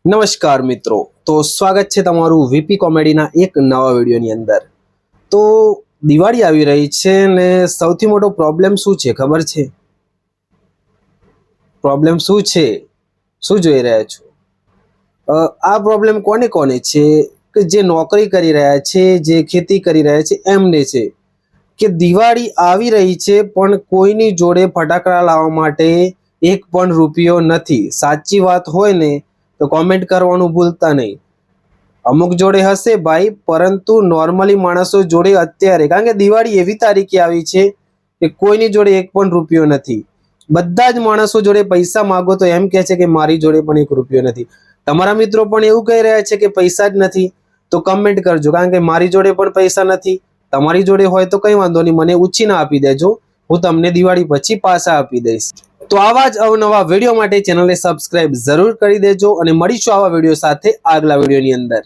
નમસ્કાર મિત્રો, તો સ્વાગત છે તમારું વીપી કોમેડીના એક નવા વિડીયોની અંદર। તો દિવાળી આવી રહી છે ને સૌથી મોટો પ્રોબ્લેમ શું છે ખબર છે? પ્રોબ્લેમ શું છે? શું જોઈ રહ્યા છો? આ પ્રોબ્લેમ કોને કોને છે કે જે નોકરી કરી રહ્યા છે, જે ખેતી કરી રહ્યા છે એમને છે કે દિવાળી આવી રહી છે પણ કોઈની જોડે ફટાકડા લાવવા માટે એક પણ રૂપિયો નથી। સાચી વાત હોય ને તો કોમેન્ટ કરવાનું ભૂલતા નહીં। અમુક જોડે હશે ભાઈ, પરંતુ નોર્મલી માણસો જોડે અત્યારે, કારણ કે દિવાળી એવી તારીખે આવી છે કે કોઈની જોડે એક પણ રૂપિયો નથી। બધા જ માણસો જોડે પૈસા માંગો તો એમ કહે છે કે મારી જોડે પણ એક રૂપિયો નથી। તમારા મિત્રો પણ એવું કહી રહ્યા છે કે પૈસા જ નથી, તો કમેન્ટ કરજો, કારણ કે મારી જોડે પણ પૈસા નથી। તમારી જોડે હોય તો કંઈ વાંધો નહીં, મને ઉછીના આપી દેજો, હું તમને દિવાળી પછી પાછા આપી દઈશ। તો આવા જ અવનવા વિડીયો માટે ચેનલને સબસ્ક્રાઇબ જરૂર કરી દેજો અને મળીશું આવા વિડીયો સાથે આગલા વિડીયોની અંદર।